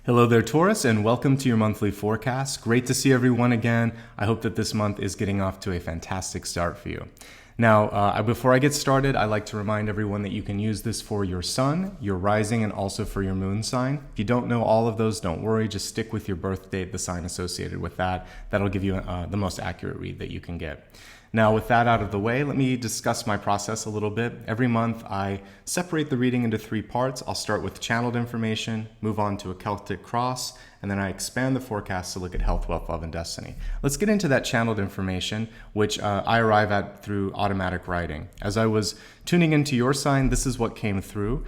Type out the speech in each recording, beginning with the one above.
Hello there, Taurus, and welcome to your monthly forecast. Great to see everyone again. I hope that this month is getting off to a fantastic start for you. Now, before I get started, I'd like to remind everyone that you can use this for your sun, your rising, and also for your moon sign. If you don't know all of those, don't worry. Just stick with your birth date, the sign associated with that. That'll give you the most accurate read that you can get. Now, with that out of the way, let me discuss my process a little bit. Every month, I separate the reading into 3 parts. I'll start with channeled information, move on to a Celtic cross, and then I expand the forecast to look at health, wealth, love, and destiny. Let's get into that channeled information, which I arrive at through automatic writing. As I was tuning into your sign, this is what came through.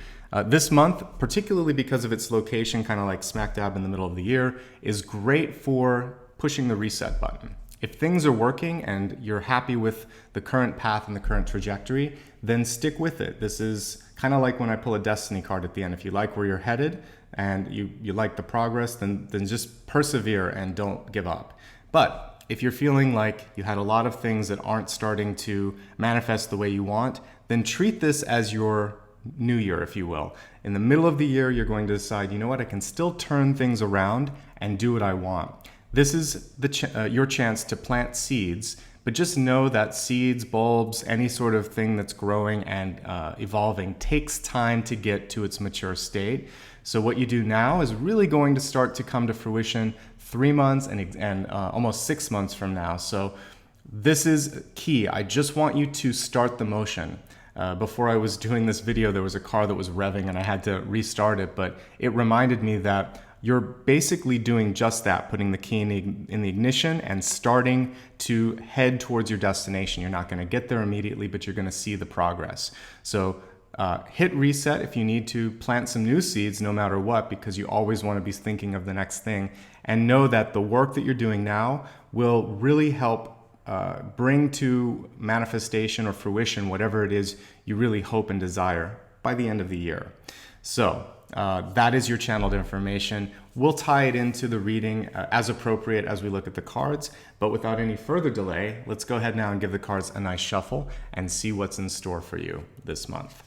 This month, particularly because of its location, kind of like smack dab in the middle of the year, is great for pushing the reset button. If things are working and you're happy with the current path and the current trajectory, then stick with it. This is kind of like when I pull a destiny card at the end. If you like where you're headed and you like the progress, then just persevere and don't give up. But if you're feeling like you had a lot of things that aren't starting to manifest the way you want, then treat this as your new year, if you will. In the middle of the year, you're going to decide, you know what, I can still turn things around and do what I want. This is your chance to plant seeds, but just know that seeds, bulbs, any sort of thing that's growing and evolving takes time to get to its mature state. So what you do now is really going to start to come to fruition 3 months and almost 6 months from now. So this is key. I just want you to start the motion. Before I was doing this video, there was a car that was revving and I had to restart it, but it reminded me that you're basically doing just that, putting the key in the ignition and starting to head towards your destination. You're not going to get there immediately, but you're going to see the progress. So hit reset if you need to plant some new seeds no matter what, because you always want to be thinking of the next thing. And know that the work that you're doing now will really help bring to manifestation or fruition whatever it is you really hope and desire by the end of the year. So that is your channeled information. We'll tie it into the reading as appropriate as we look at the cards, but without any further delay, let's go ahead now and give the cards a nice shuffle and see what's in store for you this month.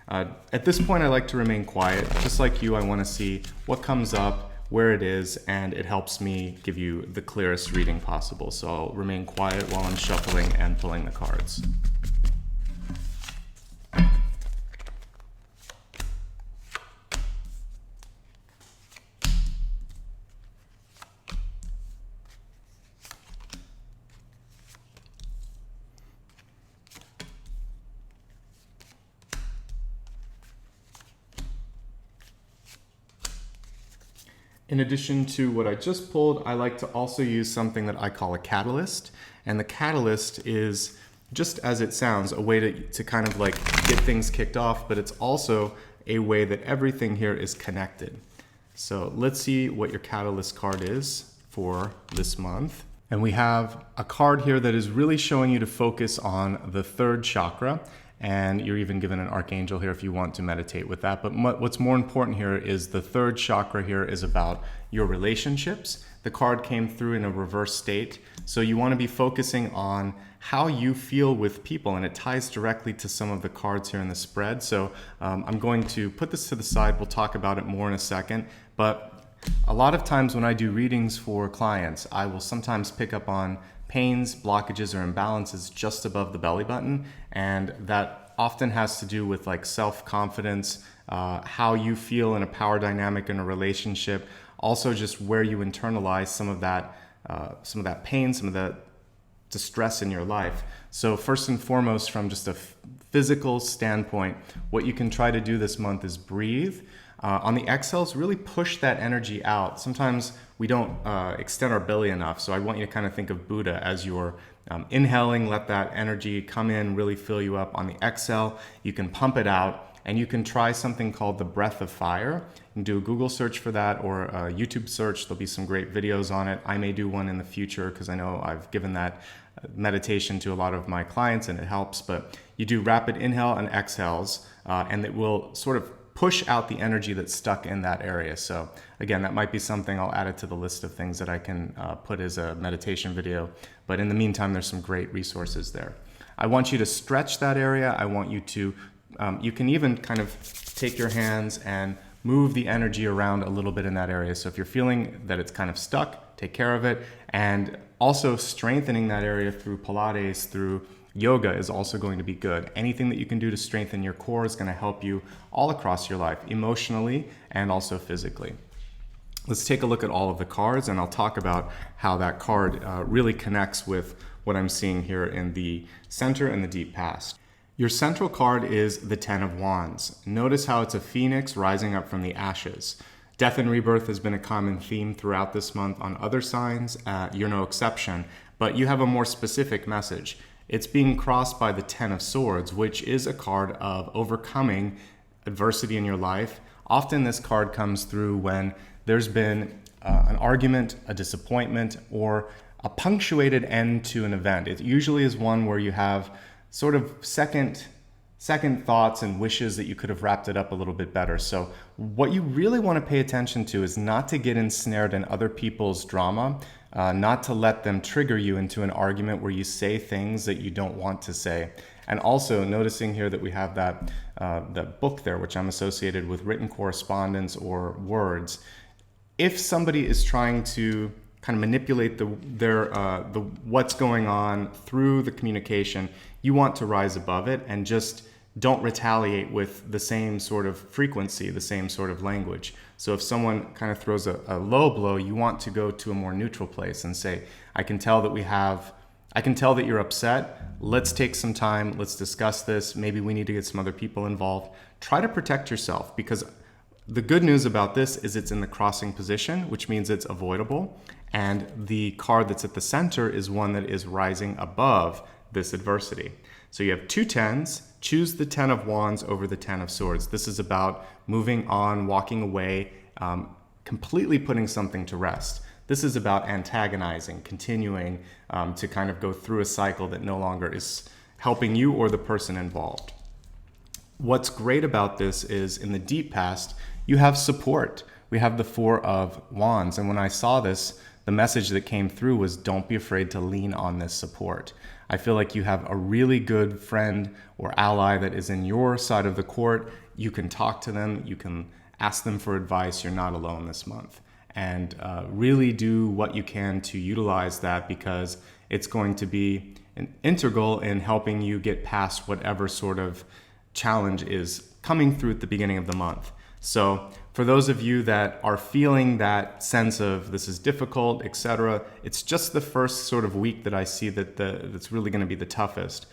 At this point, I like to remain quiet. Just like you, I want to see what comes up, where it is, and it helps me give you the clearest reading possible. So I'll remain quiet while I'm shuffling and pulling the cards. In addition to what I just pulled, I like to also use something that I call a catalyst. And the catalyst is, just as it sounds, a way to kind of like get things kicked off, but it's also a way that everything here is connected. So let's see what your catalyst card is for this month. And we have a card here that is really showing you to focus on the 3rd chakra. And you're even given an archangel here if you want to meditate with that. But what's more important here is the 3rd chakra here is about your relationships. The card came through in a reverse state. So you want to be focusing on how you feel with people, and it ties directly to some of the cards here in the spread. So I'm going to put this to the side. We'll talk about it more in a second. But a lot of times when I do readings for clients, I will sometimes pick up on pains, blockages, or imbalances just above the belly button, and that often has to do with like self-confidence, how you feel in a power dynamic in a relationship, also just where you internalize some of that pain, some of that distress in your life. So first and foremost, from just a physical standpoint, what you can try to do this month is breathe. On the exhales, really push that energy out. Sometimes we don't extend our belly enough, so I want you to kind of think of Buddha as you're inhaling, let that energy come in, really fill you up. On the exhale, you can pump it out, and you can try something called the breath of fire. You can do a Google search for that or a YouTube search. There'll be some great videos on it. I may do one in the future because I know I've given that meditation to a lot of my clients and it helps. But you do rapid inhale and exhales, and it will sort of push out the energy that's stuck in that area. So again, that might be something. I'll add it to the list of things that I can put as a meditation video. But in the meantime, there's some great resources there. I want you to stretch that area. I want you to, you can even kind of take your hands and move the energy around a little bit in that area. So if you're feeling that it's kind of stuck, take care of it. And also strengthening that area through Pilates, through yoga is also going to be good. Anything that you can do to strengthen your core is going to help you all across your life, emotionally and also physically. Let's take a look at all of the cards, and I'll talk about how that card really connects with what I'm seeing here in the center and the deep past. Your central card is the Ten of Wands. Notice how it's a phoenix rising up from the ashes. Death and rebirth has been a common theme throughout this month on other signs. You're no exception, but you have a more specific message. It's being crossed by the Ten of Swords, which is a card of overcoming adversity in your life. Often this card comes through when there's been an argument, a disappointment, or a punctuated end to an event. It usually is one where you have sort of second thoughts and wishes that you could have wrapped it up a little bit better. So what you really want to pay attention to is not to get ensnared in other people's drama, not to let them trigger you into an argument where you say things that you don't want to say. And also noticing here that we have that book there, which I'm associated with written correspondence or words. If somebody is trying to kind of manipulate the what's going on through the communication, you want to rise above it and just don't retaliate with the same sort of frequency, the same sort of language. So if someone kind of throws a low blow, you want to go to a more neutral place and say, I can tell that you're upset. Let's take some time. Let's discuss this. Maybe we need to get some other people involved. Try to protect yourself, because the good news about this is it's in the crossing position, which means it's avoidable. And the card that's at the center is one that is rising above this adversity. So you have two tens. Choose the Ten of Wands over the Ten of Swords. This is about moving on, walking away, completely putting something to rest. This is about antagonizing, continuing to kind of go through a cycle that no longer is helping you or the person involved. What's great about this is in the deep past, you have support. We have the Four of Wands. And when I saw this, the message that came through was don't be afraid to lean on this support. I feel like you have a really good friend or ally that is in your side of the court. You can talk to them. You can ask them for advice. You're not alone this month. And really do what you can to utilize that, because it's going to be integral in helping you get past whatever sort of challenge is coming through at the beginning of the month. So for those of you that are feeling that sense of this is difficult, etc., it's just the first sort of week that I see that's really going to be the toughest.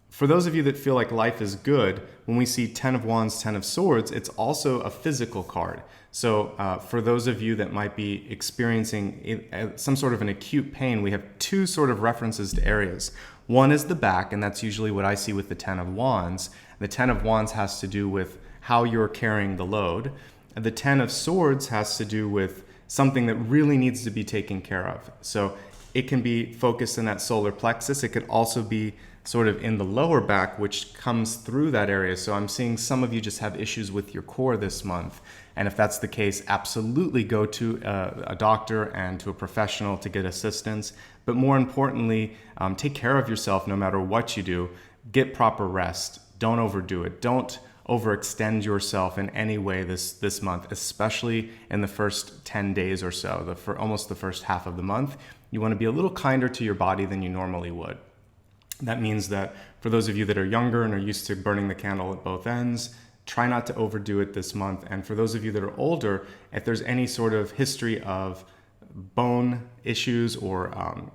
For those of you that feel like life is good, when we see Ten of Wands, Ten of Swords, it's also a physical card. So for those of you that might be experiencing some sort of an acute pain, we have two sort of references to areas. One is the back, and that's usually what I see with the Ten of Wands. The Ten of Wands has to do with how you're carrying the load. The Ten of Swords has to do with something that really needs to be taken care of. So it can be focused in that solar plexus. It could also be sort of in the lower back, which comes through that area. So I'm seeing some of you just have issues with your core this month. And if that's the case, absolutely go to a doctor and to a professional to get assistance. But more importantly, take care of yourself no matter what you do. Get proper rest. Don't overdo it. Don't overextend yourself in any way this month, especially in the first 10 days or so, for almost the first half of the month. You want to be a little kinder to your body than you normally would. That means that for those of you that are younger and are used to burning the candle at both ends, try not to overdo it this month. And for those of you that are older, if there's any sort of history of bone issues or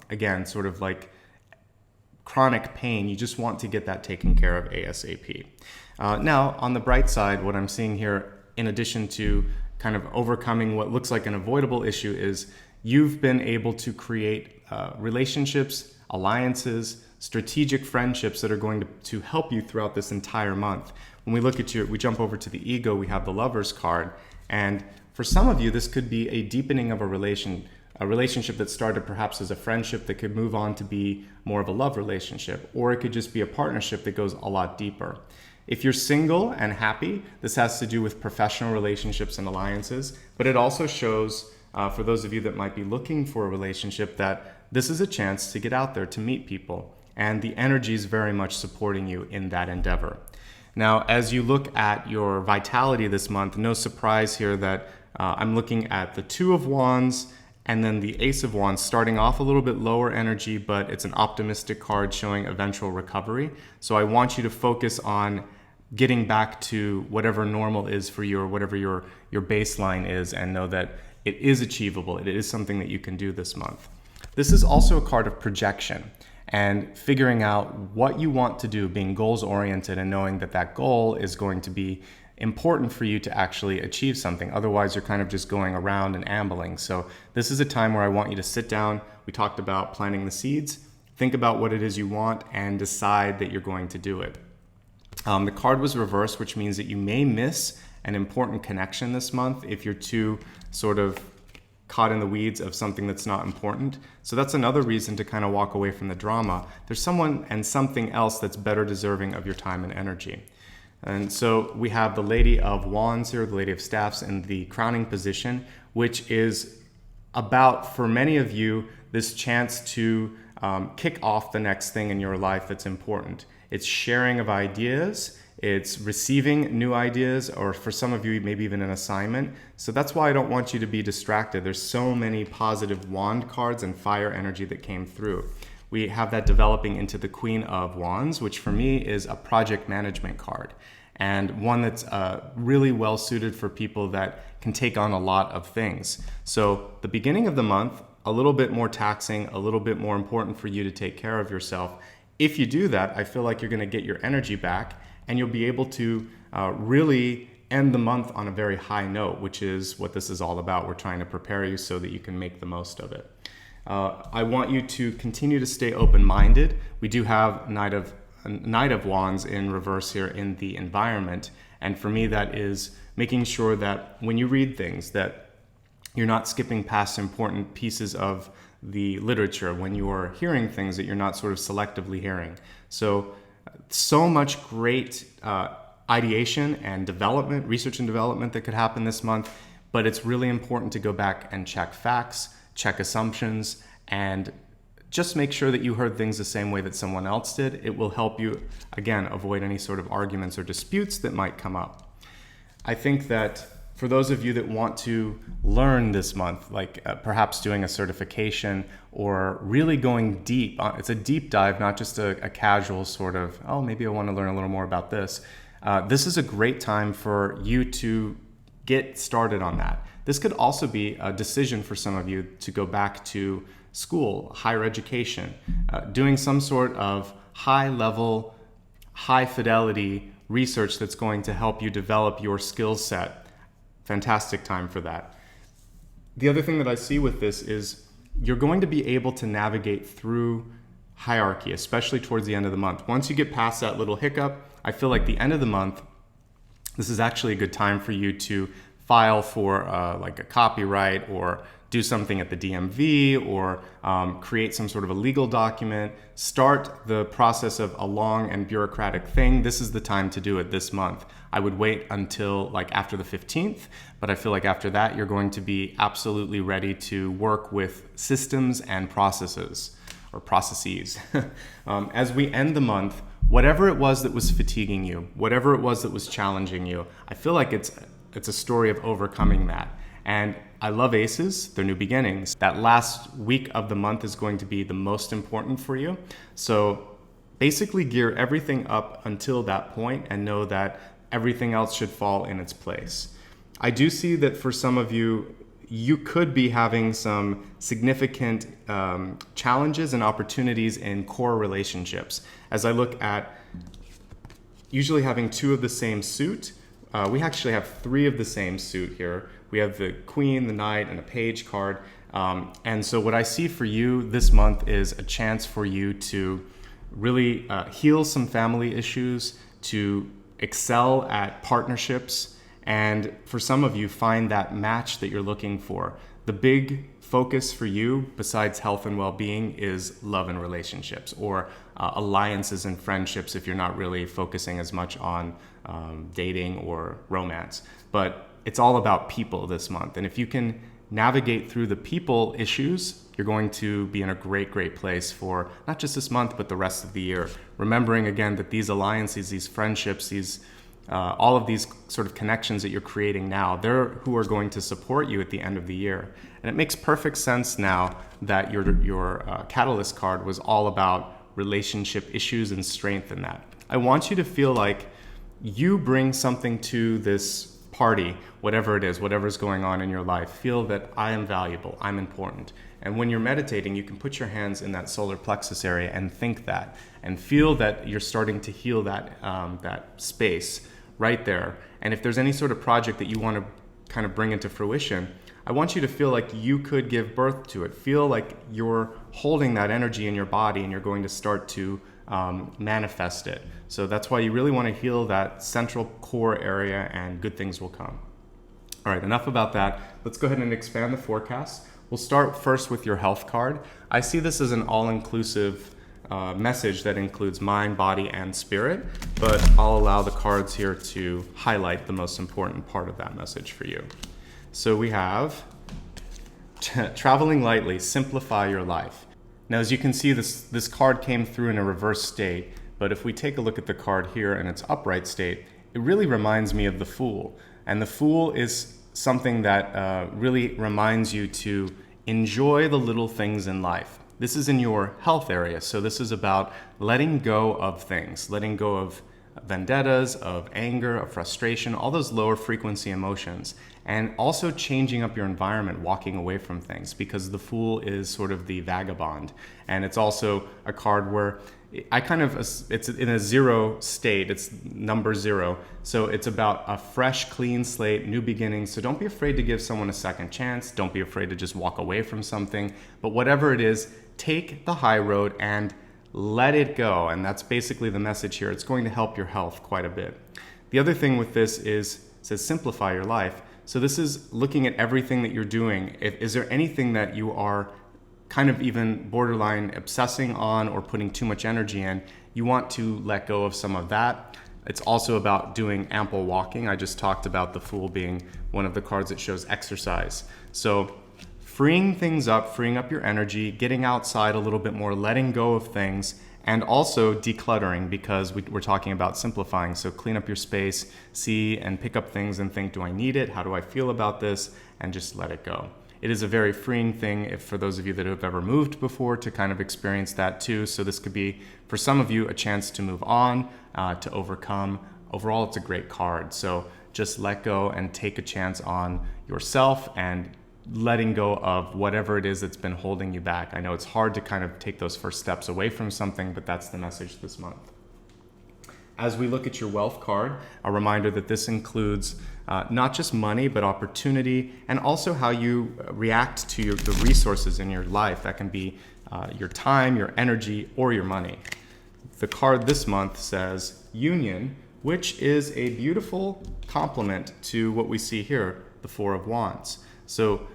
again, sort of like chronic pain, you just want to get that taken care of ASAP. Now, on the bright side, what I'm seeing here, in addition to kind of overcoming what looks like an avoidable issue, is you've been able to create relationships, alliances, strategic friendships that are going to help you throughout this entire month. When we look at we jump over to the ego, we have the Lover's card. And for some of you, this could be a deepening of a relationship that started perhaps as a friendship that could move on to be more of a love relationship, or it could just be a partnership that goes a lot deeper. If you're single and happy, this has to do with professional relationships and alliances, but it also shows for those of you that might be looking for a relationship that this is a chance to get out there to meet people, and the energy is very much supporting you in that endeavor. Now, as you look at your vitality this month, no surprise here that I'm looking at the Two of Wands and then the Ace of Wands, starting off a little bit lower energy, but it's an optimistic card showing eventual recovery. So I want you to focus on getting back to whatever normal is for you, or whatever your baseline is, and know that it is achievable. It is something that you can do this month. This is also a card of projection and figuring out what you want to do, being goals oriented and knowing that that goal is going to be important for you to actually achieve something. Otherwise, you're kind of just going around and ambling. So this is a time where I want you to sit down. We talked about planting the seeds. Think about what it is you want and decide that you're going to do it. The card was reversed, which means that you may miss an important connection this month if you're too sort of caught in the weeds of something that's not important. So that's another reason to kind of walk away from the drama. There's someone and something else that's better deserving of your time and energy. And so we have the Lady of Wands here, the Lady of Staffs in the crowning position, which is about, for many of you, this chance to kick off the next thing in your life that's important. It's sharing of ideas, it's receiving new ideas, or for some of you, maybe even an assignment. So that's why I don't want you to be distracted. There's so many positive wand cards and fire energy that came through. We have that developing into the Queen of Wands, which for me is a project management card, and one that's really well suited for people that can take on a lot of things. So the beginning of the month, a little bit more taxing, a little bit more important for you to take care of yourself. If you do that, I feel like you're going to get your energy back, and you'll be able to really end the month on a very high note, which is what this is all about. We're trying to prepare you so that you can make the most of it. I want you to continue to stay open-minded. We do have Knight of Wands in reverse here in the environment, and for me that is making sure that when you read things that you're not skipping past important pieces of the literature, when you are hearing things that you're not sort of selectively hearing. So much great ideation and development, research and development that could happen this month, but it's really important to go back and check facts, check assumptions, and just make sure that you heard things the same way that someone else did. It will help you, again, avoid any sort of arguments or disputes that might come up. I think that for those of you that want to learn this month, like perhaps doing a certification or really going deep, it's a deep dive, not just a casual sort of, oh, maybe I want to learn a little more about this. This is a great time for you to get started on that. This could also be a decision for some of you to go back to school, higher education, doing some sort of high level, high fidelity research that's going to help you develop your skill set. Fantastic time for that. The other thing that I see with this is you're going to be able to navigate through hierarchy, especially towards the end of the month. Once you get past that little hiccup, I feel like the end of the month, this is actually a good time for you to file for like a copyright, or do something at the DMV, or create some sort of a legal document, start the process of a long and bureaucratic thing. This is the time to do it this month. I would wait until like after the 15th, but I feel like after that, you're going to be absolutely ready to work with systems and processes, or processes. As we end the month, whatever it was that was fatiguing you, whatever it was that was challenging you, I feel like it's a story of overcoming that. And I love aces, they're new beginnings. That last week of the month is going to be the most important for you. So basically gear everything up until that point and know that everything else should fall in its place. I do see that for some of you, you could be having some significant challenges and opportunities in core relationships. As I look at usually having two of the same suit, we actually have three of the same suit here. We have the Queen, the Knight, and a Page card. And so what I see for you this month is a chance for you to really heal some family issues, to excel at partnerships, and for some of you, find that match that you're looking for. The big focus for you, besides health and well-being, is love and relationships, or alliances and friendships if you're not really focusing as much on dating or romance. But it's all about people this month. And if you can navigate through the people issues, you're going to be in a great place for not just this month, but the rest of the year. Remembering again that these alliances, these friendships, these all of these sort of connections that you're creating now, they're who are going to support you at the end of the year. And it makes perfect sense now that your catalyst card was all about relationship issues and strength in that. I want you to feel like you bring something to this party, whatever it is, whatever's going on in your life. Feel that I am valuable, I'm important. And when you're meditating, you can put your hands in that solar plexus area and think that, and feel that you're starting to heal that space right there. And if there's any sort of project that you want to kind of bring into fruition, I want you to feel like you could give birth to it. Feel like you're holding that energy in your body and you're going to start to manifest it. So that's why you really want to heal that central core area, and good things will come. All right, enough about that. Let's go ahead and expand the forecast. We'll start first with your health card. I see this as an all-inclusive message that includes mind, body, and spirit, but I'll allow the cards here to highlight the most important part of that message for you. So we have traveling lightly, simplify your life. Now, as you can see, this card came through in a reverse state, but if we take a look at the card here in its upright state, it really reminds me of the Fool. And the Fool is something that really reminds you to enjoy the little things in life. This is in your health area, so this is about letting go of things, letting go of vendettas, of anger, of frustration, all those lower frequency emotions, and also changing up your environment, walking away from things, because the Fool is sort of the vagabond. And it's also a card where it's in a zero state, it's number 0. So it's about a fresh, clean slate, new beginnings. So don't be afraid to give someone a second chance. Don't be afraid to just walk away from something. But whatever it is, take the high road and let it go. And that's basically the message here. It's going to help your health quite a bit. The other thing with this is, it says simplify your life. So this is looking at everything that you're doing. Is there anything that you are kind of even borderline obsessing on or putting too much energy in? You want to let go of some of that. It's also about doing ample walking. I just talked about the Fool being one of the cards that shows exercise. So freeing things up, freeing up your energy, getting outside a little bit more, letting go of things, and also decluttering, because we're talking about simplifying. So clean up your space, see and pick up things and think, do I need it? How do I feel about this? And just let it go. It is a very freeing thing for those of you that have ever moved before to kind of experience that too. So this could be, for some of you, a chance to move on, to overcome. Overall, it's a great card. So just let go and take a chance on yourself and letting go of whatever it is that's been holding you back. I know it's hard to kind of take those first steps away from something, but that's the message this month. As we look at your wealth card, a reminder that this includes not just money, but opportunity, and also how you react to the resources in your life. That can be your time, your energy, or your money. The card this month says union, which is a beautiful complement to what we see here, the Four of Wands. So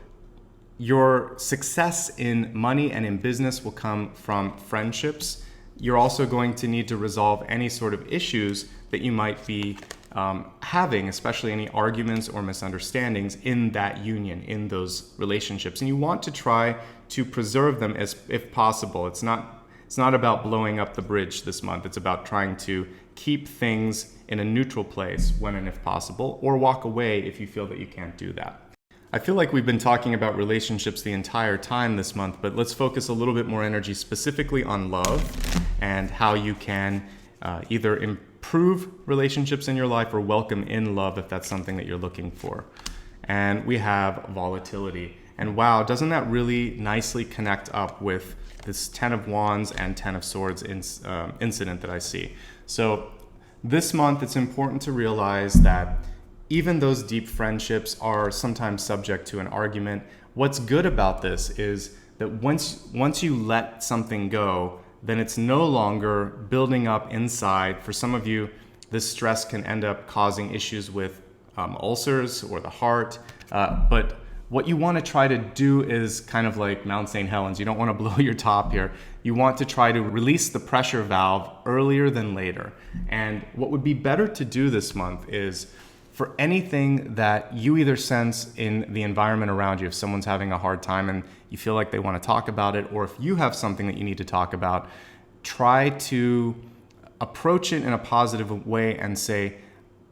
your success in money and in business will come from friendships. You're also going to need to resolve any sort of issues that you might be having, especially any arguments or misunderstandings in that union, in those relationships. And you want to try to preserve them if possible. It's not about blowing up the bridge this month. It's about trying to keep things in a neutral place when and if possible, or walk away if you feel that you can't do that. I feel like we've been talking about relationships the entire time this month, but let's focus a little bit more energy specifically on love and how you can either improve relationships in your life or welcome in love if that's something that you're looking for. And we have volatility. And wow, doesn't that really nicely connect up with this 10 of Wands and 10 of Swords incident that I see? So this month, it's important to realize that even those deep friendships are sometimes subject to an argument. What's good about this is that once you let something go, then it's no longer building up inside. For some of you, this stress can end up causing issues with ulcers or the heart. But what you want to try to do is kind of like Mount St. Helens. You don't want to blow your top here. You want to try to release the pressure valve earlier than later. And what would be better to do this month is for anything that you either sense in the environment around you. If someone's having a hard time and you feel like they want to talk about it, or if you have something that you need to talk about, try to approach it in a positive way and say,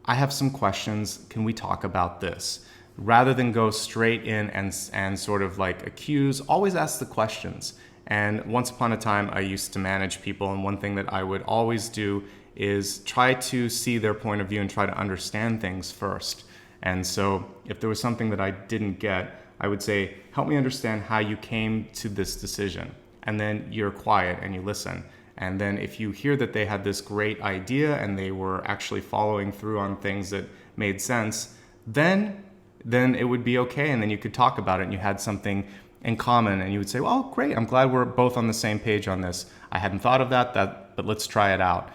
I have some questions, can we talk about this? Rather than go straight in and sort of like accuse, always ask the questions. And once upon a time, I used to manage people, and one thing that I would always do is try to see their point of view and try to understand things first. And so if there was something that I didn't get, I would say, help me understand how you came to this decision. And then you're quiet and you listen. And then if you hear that they had this great idea and they were actually following through on things that made sense, then it would be okay. And then you could talk about it and you had something in common and you would say, well, great, I'm glad we're both on the same page on this. I hadn't thought of that, but let's try it out.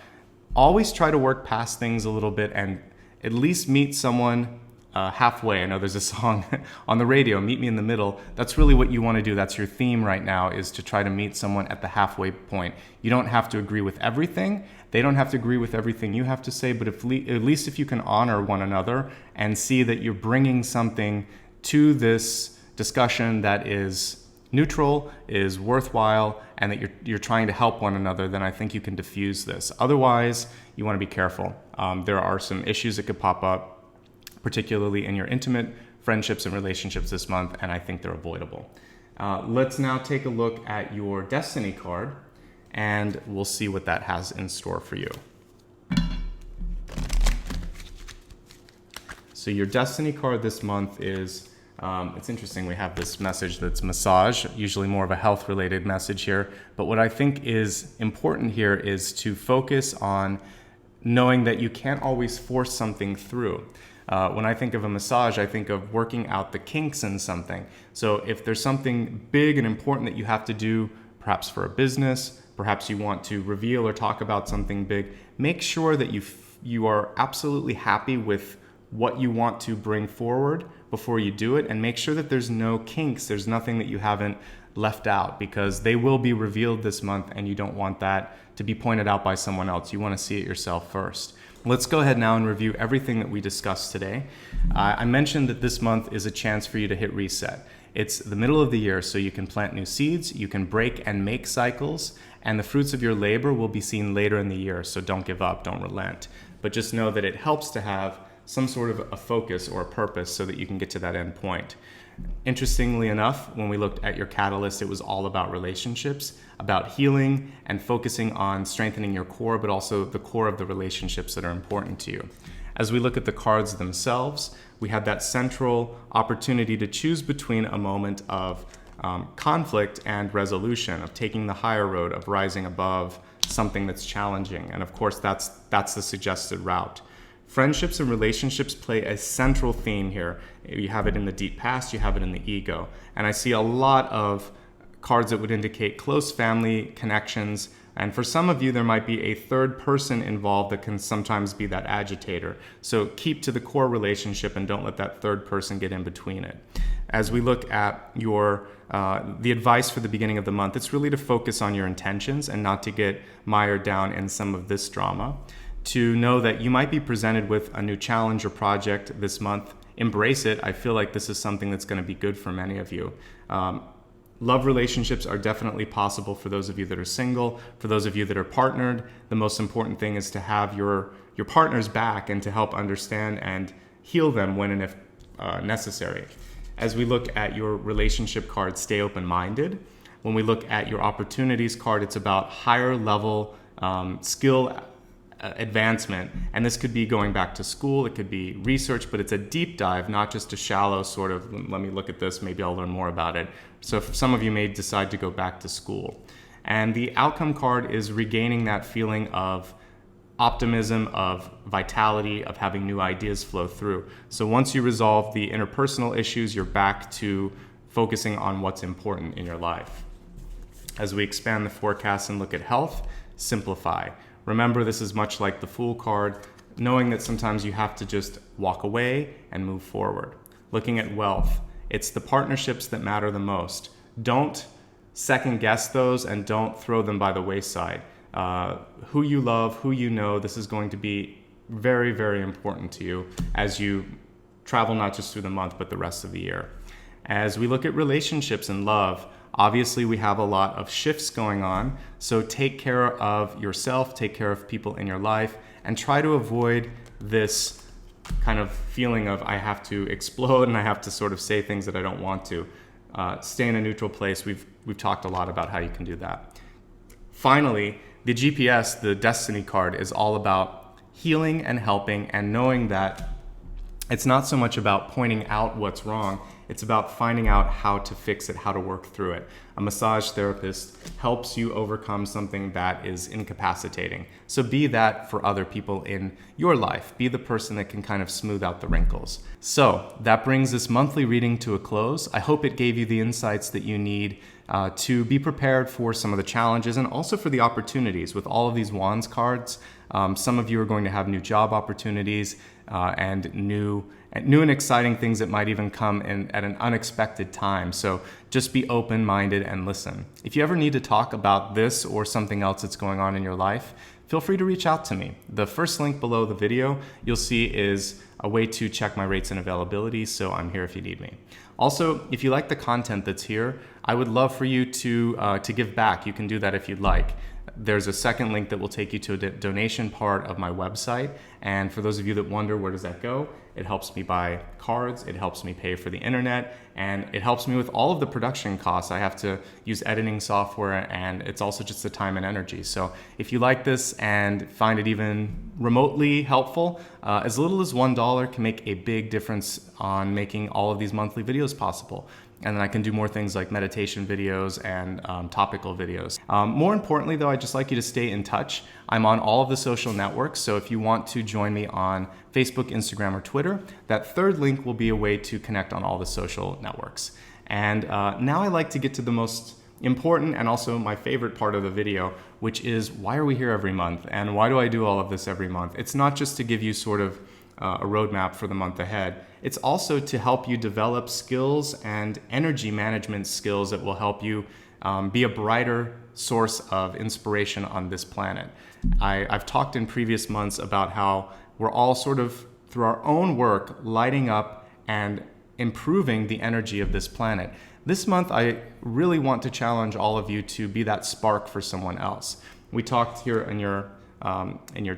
Always try to work past things a little bit and at least meet someone halfway. I know there's a song on the radio, Meet Me in the Middle. That's really what you want to do. That's your theme right now, is to try to meet someone at the halfway point. You don't have to agree with everything. They don't have to agree with everything you have to say, but at least if you can honor one another and see that you're bringing something to this discussion that is neutral, is worthwhile, and that you're trying to help one another, then I think you can diffuse this. Otherwise, you want to be careful. There are some issues that could pop up, particularly in your intimate friendships and relationships this month, and I think they're avoidable. Let's now take a look at your Destiny card, and we'll see what that has in store for you. So your Destiny card this month is, it's interesting, we have this message that's massage, usually more of a health-related message here, but what I think is important here is to focus on knowing that you can't always force something through. When I think of a massage, I think of working out the kinks in something. So if there's something big and important that you have to do, perhaps for a business, perhaps you want to reveal or talk about something big, make sure that you are absolutely happy with what you want to bring forward before you do it, and make sure that there's no kinks, there's nothing that you haven't left out, because they will be revealed this month and you don't want that to be pointed out by someone else. You want to see it yourself first. Let's go ahead now and review everything that we discussed today. I mentioned that this month is a chance for you to hit reset. It's the middle of the year, so you can plant new seeds, you can break and make cycles, and the fruits of your labor will be seen later in the year. So don't give up, don't relent. But just know that it helps to have some sort of a focus or a purpose so that you can get to that end point. Interestingly enough, when we looked at your catalyst, it was all about relationships, about healing and focusing on strengthening your core, but also the core of the relationships that are important to you. As we look at the cards themselves, we had that central opportunity to choose between a moment of conflict and resolution, of taking the higher road, of rising above something that's challenging. And of course, that's the suggested route. Friendships and relationships play a central theme here. You have it in the deep past, you have it in the ego. And I see a lot of cards that would indicate close family connections. And for some of you, there might be a third person involved that can sometimes be that agitator. So keep to the core relationship and don't let that third person get in between it. As we look at the advice for the beginning of the month, it's really to focus on your intentions and not to get mired down in some of this drama. To know that you might be presented with a new challenge or project this month. Embrace it. I feel like this is something that's going to be good for many of you. Love relationships are definitely possible for those of you that are single. For those of you that are partnered, the most important thing is to have your partner's back and to help understand and heal them when and if necessary. As we look at your relationship card, stay open-minded. When we look at your opportunities card, it's about higher level skill advancement, and this could be going back to school, it could be research, but it's a deep dive, not just a shallow sort of, let me look at this, maybe I'll learn more about it. So some of you may decide to go back to school. And the outcome card is regaining that feeling of optimism, of vitality, of having new ideas flow through. So once you resolve the interpersonal issues, you're back to focusing on what's important in your life. As we expand the forecast and look at health, simplify. Remember, this is much like the Fool card, knowing that sometimes you have to just walk away and move forward. Looking at wealth, it's the partnerships that matter the most. Don't second guess those and don't throw them by the wayside. Who you love, who you know, this is going to be very, very important to you as you travel not just through the month, but the rest of the year. As we look at relationships and love, obviously we have a lot of shifts going on, so take care of yourself, take care of people in your life, and try to avoid this kind of feeling of I have to explode and I have to sort of say things that I don't want to. Stay in a neutral place. We've talked a lot about how you can do that. Finally, the GPS, the Destiny card, is all about healing and helping and knowing that it's not so much about pointing out what's wrong, it's about finding out how to fix it, how to work through it. A massage therapist helps you overcome something that is incapacitating. So be that for other people in your life. Be the person that can kind of smooth out the wrinkles. So that brings this monthly reading to a close. I hope it gave you the insights that you need to be prepared for some of the challenges and also for the opportunities. With all of these Wands cards, some of you are going to have new job opportunities and new and exciting things that might even come in at an unexpected time. So just be open-minded and listen. If you ever need to talk about this or something else that's going on in your life, feel free to reach out to me. The first link below the video you'll see is a way to check my rates and availability, so I'm here if you need me. Also, if you like the content that's here, I would love for you to give back. You can do that if you'd like. There's a second link that will take you to a donation part of my website. And for those of you that wonder, where does that go? It helps me buy cards, it helps me pay for the internet, and it helps me with all of the production costs. I have to use editing software, and it's also just the time and energy. So if you like this and find it even remotely helpful, as little as $1 can make a big difference on making all of these monthly videos possible. And then I can do more things like meditation videos and topical videos. More importantly though, I'd just like you to stay in touch. I'm on all of the social networks, so if you want to join me on Facebook, Instagram, or Twitter, that third link will be a way to connect on all the social networks. And now I like to get to the most important and also my favorite part of the video, which is why are we here every month? And why do I do all of this every month? It's not just to give you sort of a roadmap for the month ahead. It's also to help you develop skills and energy management skills that will help you be a brighter source of inspiration on this planet. I've talked in previous months about how we're all sort of, through our own work, lighting up and improving the energy of this planet. This month, I really want to challenge all of you to be that spark for someone else. We talked here in your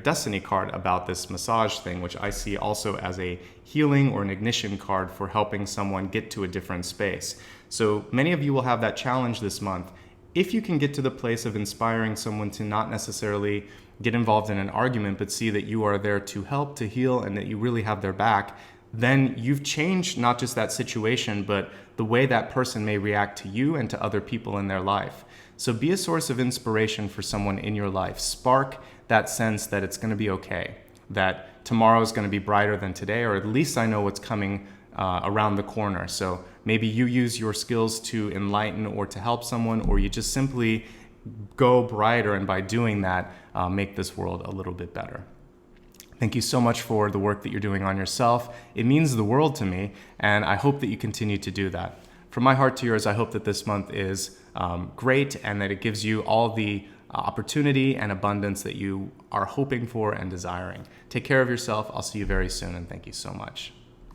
Destiny card about this massage thing, which I see also as a healing or an ignition card for helping someone get to a different space. So many of you will have that challenge this month. If you can get to the place of inspiring someone to not necessarily get involved in an argument, but see that you are there to help, to heal, and that you really have their back, then you've changed not just that situation, but the way that person may react to you and to other people in their life. So be a source of inspiration for someone in your life. Spark that sense that it's going to be okay, that tomorrow is going to be brighter than today, or at least I know what's coming around the corner. So maybe you use your skills to enlighten or to help someone, or you just simply go brighter, and by doing that, make this world a little bit better. Thank you so much for the work that you're doing on yourself. It means the world to me, and I hope that you continue to do that. From my heart to yours, I hope that this month is great and that it gives you all the opportunity and abundance that you are hoping for and desiring. Take care of yourself. I'll see you very soon, and thank you so much.